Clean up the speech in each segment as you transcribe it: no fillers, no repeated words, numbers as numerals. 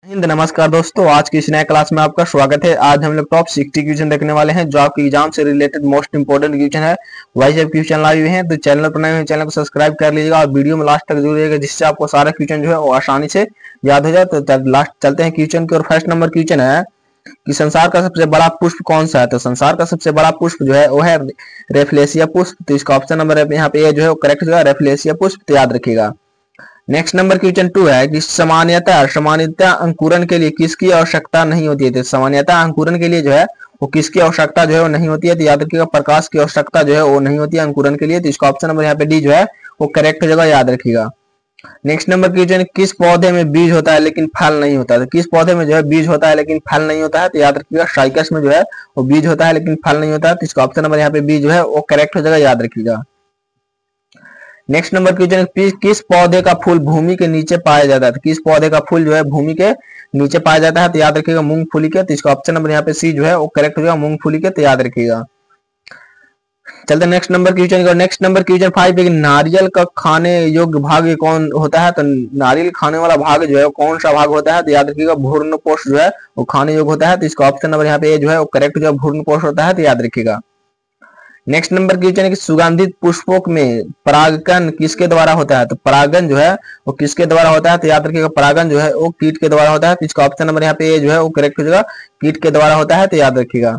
हिंद नमस्कार दोस्तों, आज की इस नए क्लास में आपका स्वागत है। आज हम लोग टॉप 60 क्वेश्चन देखने वाले हैं जो आपके एग्जाम से रिलेटेड मोस्ट इंपोर्टेंट क्वेश्चन है। वैसे क्वेश्चन लाए हुए हैं तो चैनल पर नए हैं, चैनल को सब्सक्राइब कर लीजिएगा और वीडियो में लास्ट तक जरूर रहिएगा जिससे आपको सारा क्वेश्चन जो है वो आसानी से याद हो जाए। तो लास्ट चलते हैं क्वेश्चन की और फर्स्ट नंबर क्वेश्चन है कि संसार का सबसे बड़ा पुष्प कौन सा है। तो संसार का सबसे बड़ा पुष्प जो है वो है रेफ्लेशिया पुष्प। तो इसका ऑप्शन नंबर यहाँ पे जो है वो करेक्ट जो है रेफ्लेशिया पुष्प, तो याद रखिएगा। नेक्स्ट नंबर क्वेश्चन 2 है कि सामान्यतः अंकुरन के लिए किसकी आवश्यकता नहीं होती है। तो सामान्यतः अंकुरन के लिए जो है वो किसकी आवश्यकता जो है वो नहीं होती है। तो याद रखिएगा प्रकाश की आवश्यकता जो है वो नहीं होती है अंकुरन के लिए। तो इसका ऑप्शन नंबर यहाँ पे डी जो है वो करेक्ट जगह, याद रखिएगा। नेक्स्ट नंबर क्वेश्चन, किस पौधे में बीज होता है लेकिन फल नहीं होता है। तो किस पौधे में जो है बीज होता है लेकिन फल नहीं होता है। तो याद रखिएगा साइकस में जो है वो बीज होता है लेकिन फल नहीं होता है। तो इसका ऑप्शन नंबर यहाँ पे बी जो है वो करेक्ट हो जाएगा, याद रखिएगा। नेक्स्ट नंबर क्वेश्चन, किस पौधे का फूल भूमि के नीचे पाया जाता है। तो किस पौधे का फूल जो है भूमि के नीचे पाया जाता है। तो याद रखिएगा मूंगफली के। तो इसका ऑप्शन नंबर यहाँ पे सी जो है वो करेक्ट हो जाएगा, मूंगफली के। तो याद रखिएगा। चलते next number question. Next number question 5 है, नारियल का खाने योग्य भाग कौन होता है। तो नारियल खाने वाला भाग जो है कौन सा भाग होता है। तो याद रखिएगा भ्रूणपोष जो है वो खाने योग्य होता है। तो इसका ऑप्शन नंबर यहाँ पे ए जो है वो करेक्ट जो है भ्रूणपोष होता है। तो याद रखिएगा। नेक्स्ट नंबर क्वेश्चन है कि सुगंधित पुष्पों में परागकण किसके द्वारा होता है। तो परागन जो है वो किसके द्वारा होता है। तो याद रखिएगा परागन जो है वो कीट के द्वारा होता है। तो इसका ऑप्शन नंबर यहाँ पे ए जो है वो करेक्ट हो जाएगा, कीट के द्वारा होता है। तो याद रखिएगा।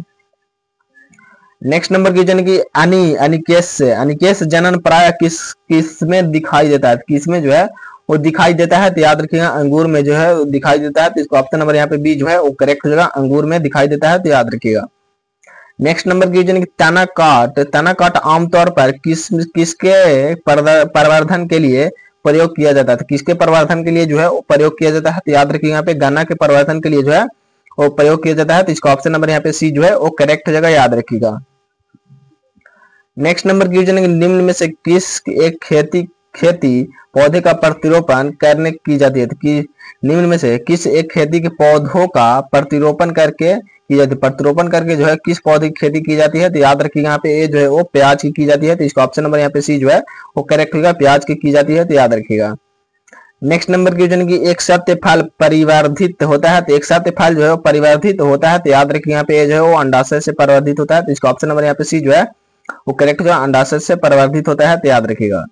नेक्स्ट नंबर क्वेश्चन की अनिकेश जनन प्राय किस में दिखाई देता है। किस में जो है वो दिखाई देता है। तो याद रखिएगा अंगूर में जो है दिखाई देता है। तो इसका ऑप्शन नंबर यहाँ पे बी जो है वो करेक्ट हो जाएगा, अंगूर में दिखाई देता है। तो याद रखिएगा। नेक्स्ट नंबर क्वेश्चन की तना काट आमतौर पर किसके प्रवर्धन के लिए प्रयोग किया जाता है। तो किसके प्रवर्धन के लिए जो है वो प्रयोग किया जाता है। तो याद रखिएगा यहाँ पे गन्ना के प्रवर्धन के लिए जो है वो प्रयोग किया जाता है। तो इसका ऑप्शन नंबर यहाँ पे सी जो है वो करेक्ट जगह, याद रखिएगा। नेक्स्ट नंबर क्वेश्चन है, निम्न में से किस एक खेती पौधे का प्रतिरोपण करने की जाती है। कि निम्न में से किस एक खेती के पौधों का प्रतिरोपण करके की जाती है। प्रतिरोपण करके जो है किस पौधे की खेती की जाती है। तो याद रखिएगा यहाँ पे ए जो है वो प्याज की जाती है। तो इसका ऑप्शन नंबर यहाँ पे सी जो है वो करेक्ट होगा, प्याज की जाती है। तो याद रखिएगा। नेक्स्ट नंबर क्वेश्चन की एक सत्य फल परिवर्धित होता है। तो एक सत्य फल जो है वो परिवर्धित होता है। तो याद रखिए यहाँ पे जो है वो अंडाशय से परिवर्धित होता है। तो इसका ऑप्शन नंबर यहाँ पे सी जो है वो करेक्ट जो है अंडाशय से परिवर्धित होता है। तो याद रखिएगा।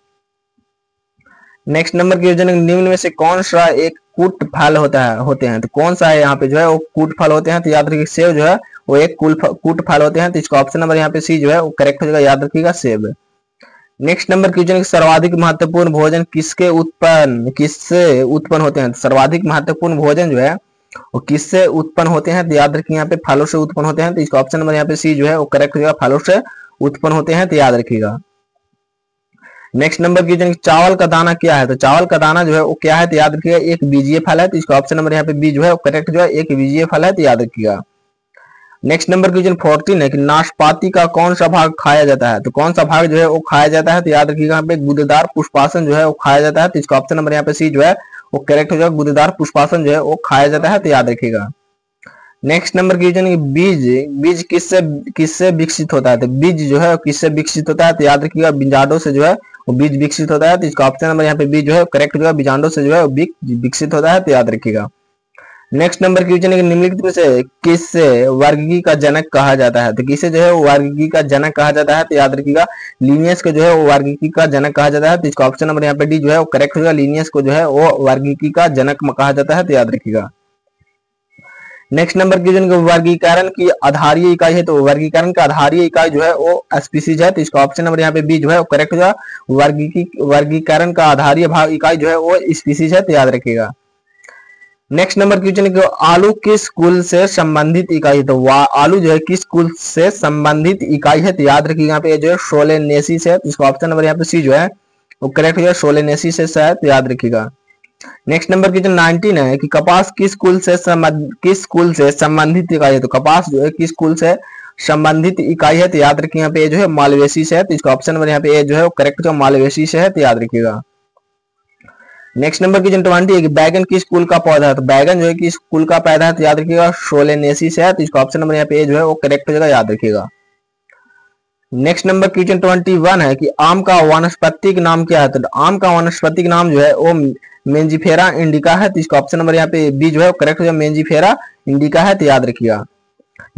नेक्स्ट नंबर क्वेश्चन, निम्न में से कौन सा एक कूट फल होते हैं। तो कौन सा है यहाँ पे जो है वो कूट फल होते हैं। तो याद रखिए सेब जो है वो एक कूट फल होते हैं। तो इसका ऑप्शन नंबर यहाँ पे सी जो है वो करेक्ट हो जाएगा, याद रखिएगा सेब। नेक्स्ट नंबर क्वेश्चन, सर्वाधिक महत्वपूर्ण भोजन किससे उत्पन्न होते हैं। तो सर्वाधिक महत्वपूर्ण भोजन जो है वो किससे उत्पन्न होते हैं। तो याद रखिए यहाँ पे फलों से उत्पन्न होते हैं। तो इसका ऑप्शन नंबर यहाँ पे सी जो है वो करेक्ट हो जाएगा, फलों से उत्पन्न होते हैं। तो याद रखिएगा। नेक्स्ट नंबर क्वेश्चन, चावल का दाना क्या है। तो चावल का दाना जो है वो क्या है। तो याद रखिएगा एक बीजीय फल है। तो इसका ऑप्शन नंबर यहाँ पे बी जो है वो करेक्ट जो है एक बीजीय फल है। तो याद रखिएगा। नेक्स्ट नंबर क्वेश्चन 14 है कि नाशपाती का कौन सा भाग खाया जाता है। तो कौन सा भाग जो है वो खाया जाता है। तो याद रखिएगा यहाँ पे गुदेदार पुष्पासन जो है वो खाया जाता है। तो इसका ऑप्शन नंबर यहाँ पे सी जो है वो करेक्ट हो जाएगा, गुदेदार पुष्पासन जो है वो खाया जाता है। तो याद रखिएगा। नेक्स्ट नंबर क्वेश्चन, बीज किससे विकसित होता है। तो बीज जो है किससे विकसित होता है। तो याद रखिएगा बीजांडों से जो है वो बीज विकसित होता है। तो इसका ऑप्शन नंबर यहाँ पे बी जो है करेक्ट जो है बीजांडों से जो है विकसित होता है। तो याद रखिएगा। नेक्स्ट नंबर क्वेश्चन है, निम्नलिखित में से किससे वर्गीकी का जनक कहा जाता है। तो किसे जो है वर्गीकी का जनक कहा जाता है। तो याद रखिएगा लीनियस को जो है वो वर्गीकी का जनक कहा जाता है। तो इसका ऑप्शन नंबर यहाँ पे डी जो है वो करेक्ट होगा, लीनियस को जो है वो वर्गीकी का जनक कहा जाता है। तो याद रखिएगा। नेक्स्ट नंबर क्वेश्चन को वर्गीकरण की आधारीय इकाई है। तो वर्गीकरण का आधारीय इकाई जो है वो स्पीसीज है। तो इसका ऑप्शन नंबर यहाँ पे बी जो है वो करेक्ट हो जाएगा, वर्गीकरण का आधारीय भाग इकाई जो है वो स्पीसीज है। तो याद रखिएगा। नेक्स्ट नंबर क्वेश्चन है आलू किस कुल से संबंधित इकाई है। तो आलू जो है किस कुल से संबंधित इकाई है। तो याद रखिएगा यहाँ पे जो है सोलेनेसी से है। तो इसका ऑप्शन नंबर यहाँ पे सी जो है वो करेक्ट हो जाएगा, सोलेनेसी से है। तो याद रखिएगा। नेक्स्ट नंबर क्वेश्चन 19 है कि कपास किस कुल से संबंधित इकाई है। तो कपास जो है किस कुल से संबंधित इकाई है। तो याद रखिए यहाँ पे जो है मालवेसी से है। तो इसका ऑप्शन नंबर यहाँ पे जो है वो करेक्ट जो मालवेसी से है। तो याद रखिएगा। नेक्स्ट नंबर क्वेश्चन 20 है कि बैगन किस कुल का पौधा है। तो बैगन जो है किस कुल का पौधा है। तो याद रखिएगा सोलेनेसी से है। तो इसका ऑप्शन नंबर यहाँ पे जो है वो करेक्ट हो जाएगा, याद रखिएगा। नेक्स्ट नंबर क्वेश्चन 21 है कि आम का वानस्पतिक नाम क्या है। तो आम का वानस्पतिक नाम जो है वो मेंजिफेरा इंडिका है। तो इसका ऑप्शन नंबर यहाँ पे बी जो है करेक्ट हो जाएगा, मेंजिफेरा इंडिका है, तो याद रखिएगा।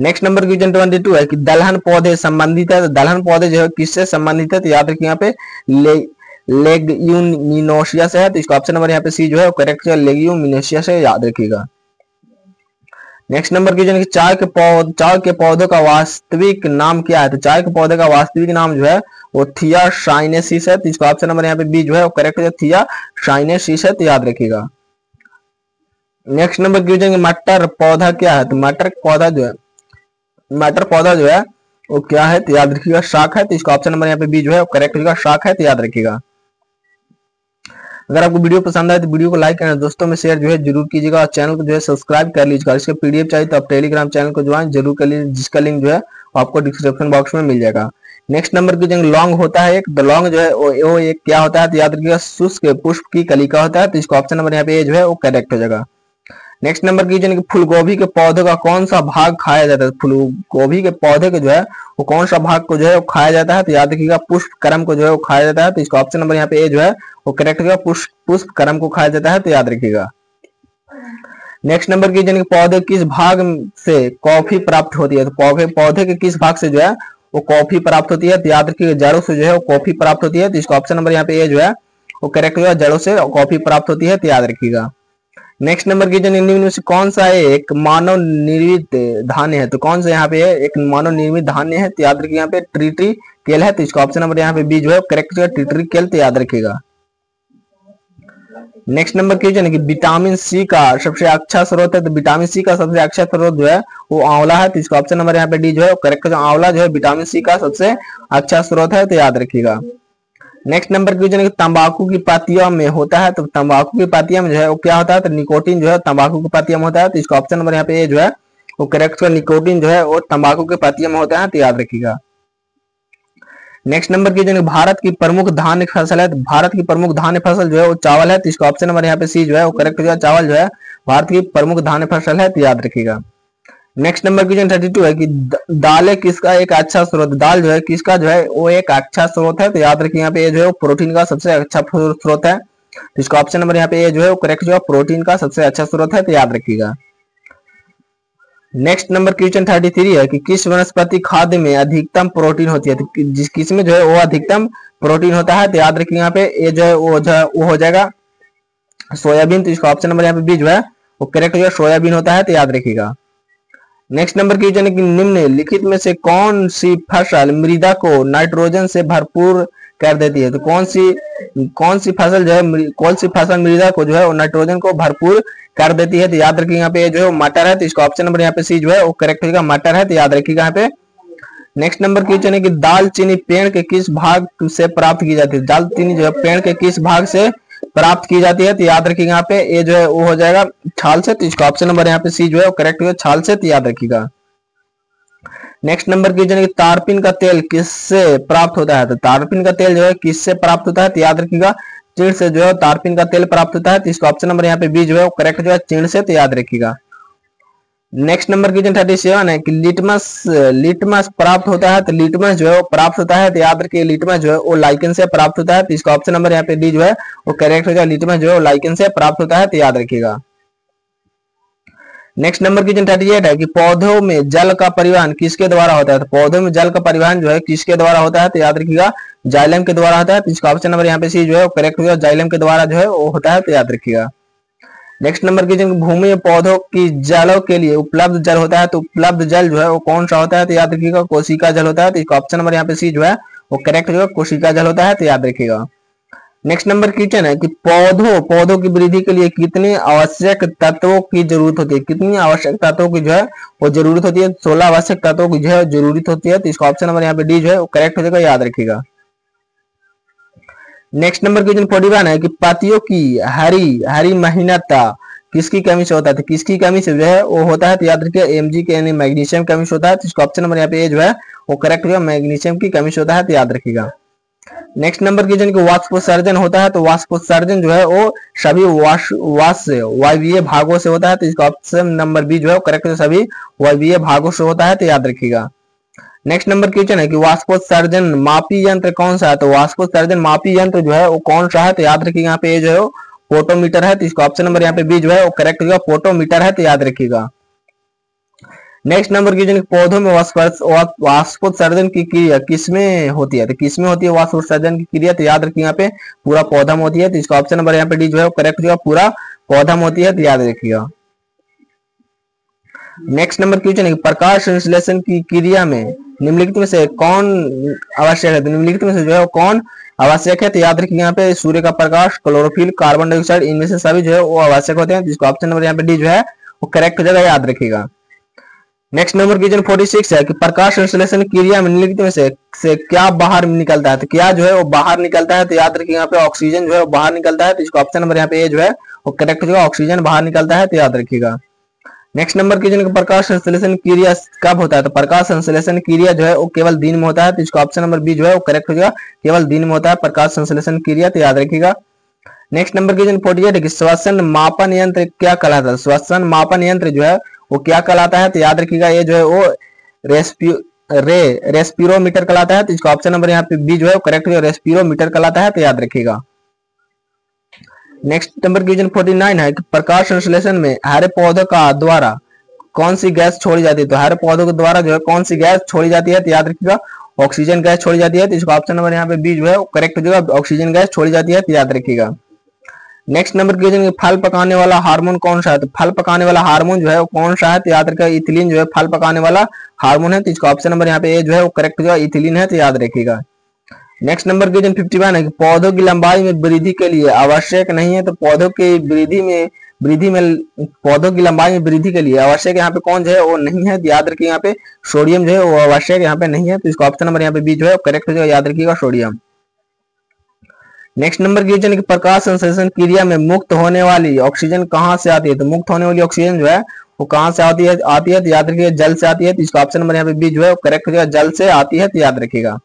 नेक्स्ट नंबर क्वेश्चन 22 है कि दलहन पौधे संबंधित है। तो दलहन पौधे जो है किससे संबंधित है, तो याद रखिए यहाँ पे लेग्यूमिनोसिया से है। तो इसका ऑप्शन नंबर यहाँ पे सी जो है करेक्ट है, लेग्यूमिनोसिया से, याद रखिएगा। नेक्स्ट नंबर क्वेश्चन चाय के पौधों का वास्तविक नाम क्या है। तो चाय के पौधे का वास्तविक नाम जो है वो थिया शाइनेसिस है। तो इसका ऑप्शन नंबर यहाँ पे बी जो है करेक्ट है, थिया शाइनेसिस है, तो याद रखिएगा। नेक्स्ट नंबर क्वेश्चन मटर पौधा क्या है। तो मटर पौधा जो है वो क्या है, तो याद रखिएगा शाक है। तो इसका ऑप्शन नंबर यहाँ पे बी जो है करेक्ट होगा, शाक है, तो याद रखिएगा। अगर आपको वीडियो पसंद आए तो वीडियो को लाइक करना, दोस्तों में शेयर जो है जरूर कीजिएगा, और चैनल को जो है सब्सक्राइब कर लीजिएगा। इसके पीडीएफ चाहिए तो आप टेलीग्राम चैनल को ज्वाइन जरूर कर लीजिए, जिसका लिंक जो है आपको डिस्क्रिप्शन बॉक्स में मिल जाएगा। नेक्स्ट नंबर की जगह लॉन्ग होता है एक, द लॉन्ग जो है वो एक क्या होता है, तो याद रखिएगा शुष्क पुष्प की कलिका होता है। तो इसका ऑप्शन नंबर यहाँ पे जो है वो करेक्ट हो जाएगा। नेक्स्ट नंबर की जगह फूलगोभी के पौधे का कौन सा भाग खाया जाता है। फूलगोभी के पौधे के जो है वो कौन सा भाग को जो है वो खाया जाता है, तो याद रखिएगा पुष्प करम को जो है वो खाया जाता है। तो इसका ऑप्शन नंबर यहाँ पे ए जो है वो करेक्ट होगा, पुष्प करम को खाया जाता है, तो याद रखिएगा। नेक्स्ट नंबर की जगह पौधे किस भाग से कॉफी प्राप्त होती है। तो पौधे के किस भाग से जो है वो कॉफी प्राप्त होती है, तो याद रखिएगा जड़ों से जो है वो कॉफी प्राप्त होती है। तो इसका ऑप्शन नंबर यहाँ पे ए जो है वो करेक्ट होगा, जड़ों से कॉफी प्राप्त होती है, तो याद रखिएगा। नेक्स्ट नंबर की निम्न में से कौन सा एक मानव निर्मित धान्य है। तो कौन सा यहाँ पे एक मानव निर्मित धान्य है, तो याद रखिए यहाँ पे ट्रिटरी केल है। तो इसका ऑप्शन नंबर यहाँ पे बी जो है करेक्ट है, ट्रिटरी केल, तो याद रखिएगा। नेक्स्ट नंबर क्वेश्चन है कि विटामिन सी का सबसे अच्छा स्रोत है। तो विटामिन सी का सबसे अच्छा स्रोत जो है वो आंवला है। तो इसका ऑप्शन नंबर यहाँ पे डी जो है करेक्ट है, आंवला जो है विटामिन सी का सबसे अच्छा स्रोत है, तो याद रखिएगा। नेक्स्ट नंबर क्वेश्चन है कि तंबाकू की पत्तियों में होता है। तो तंबाकू की पत्तियों में जो है वो क्या होता है, तो निकोटीन जो है तंबाकू की पत्तियों में होता है। तो इसका ऑप्शन नंबर यहाँ पे ए जो है वो करेक्ट है, निकोटीन जो है वो तंबाकू की पत्तियों में होता है, तो याद रखिएगा। नेक्स्ट नंबर की जो भारत की प्रमुख धान्य फसल है। तो भारत की प्रमुख धान्य फसल जो है वो चावल है। तो इसका ऑप्शन नंबर यहाँ पे सी जो है वो करेक्ट हो, चावल जो है भारत की प्रमुख धान्य फसल है, तो याद रखिएगा। नेक्स्ट नंबर क्वेश्चन 32 है कि दालें किसका एक अच्छा स्रोत। दाल जो है किसका जो है वो एक अच्छा स्रोत है, तो याद रखिए यहाँ पे ये जो है प्रोटीन का सबसे अच्छा स्रोत है। तो इसका ऑप्शन नंबर यहाँ पे ये जो है वो करेक्ट जो है प्रोटीन का सबसे अच्छा स्रोत है, तो याद रखिएगा। नेक्स्ट नंबर क्वेश्चन 33 है कि किस वनस्पति खाद्य में अधिकतम प्रोटीन होती है। तो किस में जो है वो अधिकतम प्रोटीन होता है, तो याद रखिए यहाँ पे ये जो है वो हो जाएगा सोयाबीन। तो इसका ऑप्शन नंबर यहाँ पे बी जो है वो करेक्ट जो है सोयाबीन होता है, तो याद रखिएगा। नेक्स्ट नंबर क्वेश्चन है कि निम्नलिखित में से कौन सी फसल मृदा को नाइट्रोजन से भरपूर कर देती है। तो कौन सी फसल जो है कौन सी फसल मृदा को जो है वो नाइट्रोजन को भरपूर कर देती है, तो याद रखिए यहाँ पे जो है मटर है। तो इसका ऑप्शन नंबर यहाँ पे सी जो है वो करेक्ट होगा, मटर है, तो याद रखिएगा यहाँ पे। नेक्स्ट नंबर क्वेश्चन है कि दालचीनी पेड़ के किस भाग से प्राप्त की जाती है। दालचीनी जो है पेड़ के किस भाग से प्राप्त की जाती है, तो याद रखिएगा यहाँ पे ये जो है वो हो जाएगा छाल से। तो इसका ऑप्शन नंबर यहाँ पे सी जो है वो करेक्ट होगा, छाल से, तो याद रखिएगा। नेक्स्ट नंबर क्वेश्चन है कि तारपीन का तेल किससे प्राप्त होता है। तो तारपीन का तेल जो है किससे प्राप्त होता है, तो याद रखिएगा चीड़ से जो है तारपीन का तेल प्राप्त होता है। तो इसका ऑप्शन नंबर यहाँ पे बी जो है वो करेक्ट जो है चीड़ से, तो याद रखिएगा। नेक्स्ट नंबर क्वेश्चन 37 है कि लिटमस प्राप्त होता है। तो लिटमस जो है वो प्राप्त होता है, तो याद रखिए लिटमस जो है वो लाइकन से प्राप्त होता है। तो इसका ऑप्शन नंबर यहाँ पे डी जो है वो करेक्ट हो जाए, लिटमस जो है लाइकन से प्राप्त होता है, तो याद रखिएगा। नेक्स्ट नंबर क्वेश्चन 38 है कि पौधों में जल का परिवहन किसके द्वारा होता है। तो पौधों में जल का परिवहन जो है किसके द्वारा होता है, तो याद रखिएगा जाइलम के द्वारा होता है। तो इसका ऑप्शन नंबर यहाँ पे सी जो है करेक्ट होगा, जाइलम के द्वारा जो है वो होता है, तो याद रखिएगा। नेक्स्ट नंबर की भूमि में पौधों की जलों के लिए उपलब्ध जल होता है। तो उपलब्ध जल जो है वो कौन सा होता है, तो याद रखिएगा कोशिका जल होता है। तो इसका ऑप्शन नंबर यहाँ पे सी जो है वो करेक्ट जो है कोशिका जल होता है, तो याद रखिएगा। नेक्स्ट नंबर क्वेश्चन है कि पौधों की वृद्धि के लिए कितने आवश्यक तत्वों की जरूरत होती है। कितनी आवश्यक तत्वों की जो है वो जरूरत होती है। 16 आवश्यक तत्वों की जो है जरूरत होती है। तो इसका ऑप्शन नंबर यहाँ पे डी जो है वो करेक्ट हो जाएगा, याद रखिएगा। नेक्स्ट नंबर क्वेश्चन 41 है कि पत्तियों की हरी महीनता किसकी कमी से होता है। तो किसकी कमी से जो है वो होता है, तो याद रखिए एमजी के यानी मैग्नीशियम कमी से होता है। तो इसका ऑप्शन नंबर यहाँ पे ए जो है वो करेक्ट होगा, मैग्नीशियम की कमी से होता है, तो याद रखिएगा। नेक्स्ट नंबर क्वेश्चन की वाष्पोत्सर्जन होता है। तो वाष्पोत्सर्जन जो है वो सभी वायवीय भागों से होता है। तो इसका ऑप्शन नंबर बी जो है करेक्ट है, सभी वायवीय भागों से होता है, तो याद रखिएगा। नेक्स्ट नंबर क्वेश्चन है कि वाष्पोत्सर्जन मापी यंत्र कौन सा है, तो वाष्पोत्सर्जन मापी यंत्र जो है वो कौन सा है, तो याद रखिएगा यहाँ पे ये जो है फोटोमीटर है, तो इसका ऑप्शन नंबर यहाँ पे बी जो है वो करेक्ट होगा, फोटोमीटर है, तो याद रखिएगा। नेक्स्ट नंबर क्वेश्चन, पौधों में वाष्पोत्सर्जन की क्रिया किसमें होती है, तो किसमें होती है वाष्पोत्सर्जन की क्रिया, तो याद रखिए यहाँ पे पूरा पौधा में होती है, तो इसका ऑप्शन नंबर यहाँ पे डी जो है वो करेक्ट होगा, पूरा पौधा में होती है, तो याद रखिएगा। नेक्स्ट नंबर क्वेश्चन है प्रकाश संश्लेषण की क्रिया में निम्नलिखित में से कौन आवश्यक है, तो निम्नलिखित में से जो है वो कौन आवश्यक है, तो याद रखिए यहाँ पे सूर्य का प्रकाश, क्लोरोफिल, कार्बन डाइऑक्साइड, इनमें से सभी जो है वो आवश्यक होते हैं, जिसका ऑप्शन नंबर यहाँ पे डी जो है वो करेक्ट हो जाएगा, याद रखिएगा। नेक्स्ट नंबर क्वेश्चन 46 है कि प्रकाश संश्लेषण क्रिया में निम्नलिखित में से क्या बाहर निकलता है, तो क्या जो है वो बाहर निकलता है, तो याद रखिए यहाँ पे ऑक्सीजन जो है वो बाहर निकलता है, तो इसका ऑप्शन नंबर यहाँ पे ए जो है वो करेक्ट हो जाएगा, ऑक्सीजन बाहर निकलता है, तो याद रखिएगा। नेक्स्ट नंबर क्वेश्चन, प्रकाश संश्लेषण क्रिया कब होता है, तो प्रकाश संश्लेषण क्रिया जो है वो केवल दिन में होता है, तो इसका ऑप्शन नंबर बी जो है वो करेक्ट हो जाएगा, केवल दिन में होता है प्रकाश संश्लेषण क्रिया, तो याद रखिएगा। नेक्स्ट नंबर क्वेश्चन 48 है कि श्वसन मापन यंत्र क्या कहलाता है, श्वसन मापन यंत्र जो है वो क्या कहलाता है, तो याद रखिएगा ये जो है वो रेस्पिरोमीटर कहलाता है, तो इसका ऑप्शन नंबर यहाँ पे बी जो है वो करेक्ट है, रेस्पिरोमीटर कहलाता है, तो याद रखिएगा। नेक्स्ट नंबर क्वेश्चन 49 है कि प्रकाश संश्लेषण में हरे पौधों का द्वारा कौन सी गैस छोड़ी जाती है, तो हरे पौधों के द्वारा जो है कौन सी गैस छोड़ी जाती है, तो याद रखिएगा ऑक्सीजन गैस छोड़ी जाती है, तो इसका ऑप्शन नंबर यहाँ पे बी जो है वो करेक्ट हो जाएगा, ऑक्सीजन गैस छोड़ी जाती है, तो याद रखिएगा। नेक्स्ट नंबर क्वेश्चन, फल पकाने वाला हार्मोन कौन सा है, तो फल पकाने वाला हार्मोन जो है वो कौन सा है, तो याद रखिएगा इथिलीन जो है फल पकाने वाला हार्मोन है, तो इसका ऑप्शन नंबर यहाँ पे ए जो है वो करेक्ट हो जाएगा, इथिलीन है, तो याद रखिएगा। नेक्स्ट नंबर क्वेश्चन 51 है कि पौधों की लंबाई में वृद्धि के लिए आवश्यक नहीं है, तो पौधों की वृद्धि में पौधों की लंबाई में वृद्धि के लिए आवश्यक यहाँ पे कौन जो है वो नहीं है, याद रखिए यहाँ पे सोडियम जो है वो आवश्यक यहाँ पे नहीं है, तो इसका ऑप्शन नंबर यहाँ पे बी जो है करेक्ट हो जाएगा, याद रखिएगा सोडियम। नेक्स्ट नंबर क्वेश्चन है कि प्रकाश संश्लेषण क्रिया में मुक्त होने वाली ऑक्सीजन कहाँ से आती है, तो मुक्त होने वाली ऑक्सीजन जो है वो कहाँ से आती है, तो याद रखिएगा जल से आती है, तो इसका ऑप्शन नंबर यहाँ पे बी जो है वो करेक्ट हो जाएगा, जल से आती है, तो याद रखिएगा।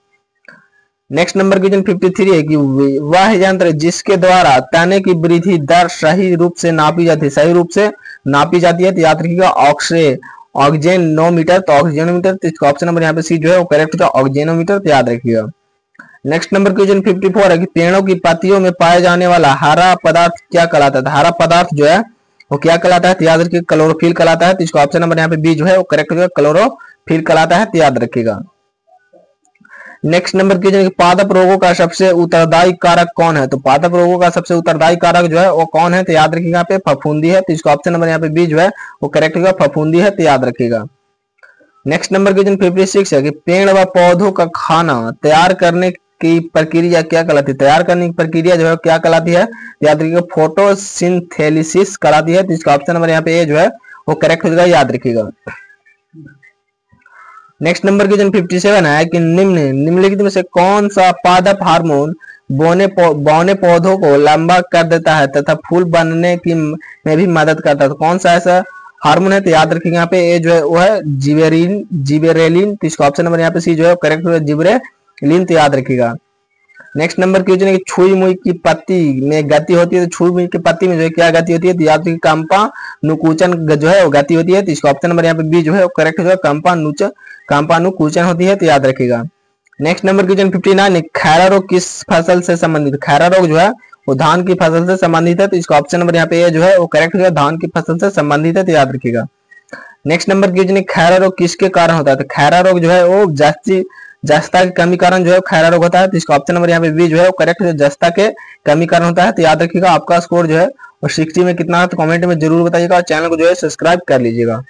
नेक्स्ट नंबर क्वेश्चन 53 है कि वह यंत्र जिसके द्वारा तने की वृद्धि दर सही रूप से नापी जाती है, तो याद रखिएगा ऑक्सीजनोमीटर, तो ऑक्सीजनोमीटर, तो इसका ऑप्शन नंबर यहाँ पे सी जो है वो करेक्ट होगा, ऑक्सीजनोमीटर, तो याद रखिएगा। नेक्स्ट नंबर क्वेश्चन 54 है कि पेड़ों की पत्तियों में पाए जाने वाला हरा पदार्थ क्या कहलाता है, हरा पदार्थ जो है वो क्या कहलाता है, तो याद रखिएगा क्लोरोफिल कहलाता है, तो इसका ऑप्शन नंबर यहाँ पे बी जो है वो करेक्ट होगा, क्लोरोफिल कहलाता है, तो याद रखिएगा। नेक्स्ट नंबर क्वेश्चन, पादप रोगों का सबसे उत्तरदायी कारक कौन है, तो पादप रोगों का सबसे उत्तरदायी कारक जो है वो कौन है, तो याद रखिएगा यहाँ पे फफूंदी है, तो इसका ऑप्शन नंबर यहाँ पे बी जो है वो करेक्ट होगा, फफूंदी है, तो याद रखिएगा। नेक्स्ट नंबर क्वेश्चन 56 है कि पेड़ व पौधों का खाना तैयार करने की प्रक्रिया क्या कहलाती है, तैयार करने की प्रक्रिया जो है क्या कहलाती है, याद रखिएगा फोटोसिंथेसिस कहलाती है, तो इसका ऑप्शन नंबर यहाँ पे ए जो है वो करेक्ट हो जाएगा, याद रखिएगा। नेक्स्ट नंबर क्वेश्चन 57 है कि निम्नलिखित में से कौन सा पादप हार्मोन बौने पौधों को लंबा कर देता है तथा फूल बनने की में भी मदद करता है, तो कौन सा ऐसा हार्मोन है, तो याद रखिएगा यहाँ पे ए जो है वो है जिबेरेलिन, तो इसका ऑप्शन नंबर यहाँ पे सी जो है करेक्ट हो, जिबेरेलिन, तो याद रखिएगा। नेक्स्ट नंबर क्वेश्चन है कि छुई मुई की पत्ती में गति होती है, तो छुई मुई की पत्ती में जो है क्या गति होती है, तो याद रखिए कंपा नुकुचन जो है वो गति होती है, तो इसका ऑप्शन नंबर यहाँ पे बी जो है वो करेक्ट हो जाएगा, कंपानुकुचन होती है, तो याद रखिएगा। नेक्स्ट नंबर क्वेश्चन 59 है खैरा रोग किस फसल से संबंधित, खैरा रोग जो है वो धान की फसल से संबंधित है, तो इसका ऑप्शन नंबर यहाँ पे जो है वो करेक्ट हो जाएगा, धान की फसल से संबंधित है, तो याद रखिएगा। नेक्स्ट नंबर क्वेश्चन है खैरा रोग किसके कारण होता है, तो खैरा रोग जो है वो जस्ता की कमी कारण जो है खैरा रोग होता है, तो इसका ऑप्शन नंबर यहाँ पे बी जो है वो करेक्ट है, जस्ता के कमी कारण होता है, तो याद रखिएगा। आपका स्कोर जो है वो 60 में कितना है, तो कमेंट में जरूर बताइएगा और चैनल को जो है सब्सक्राइब कर लीजिएगा।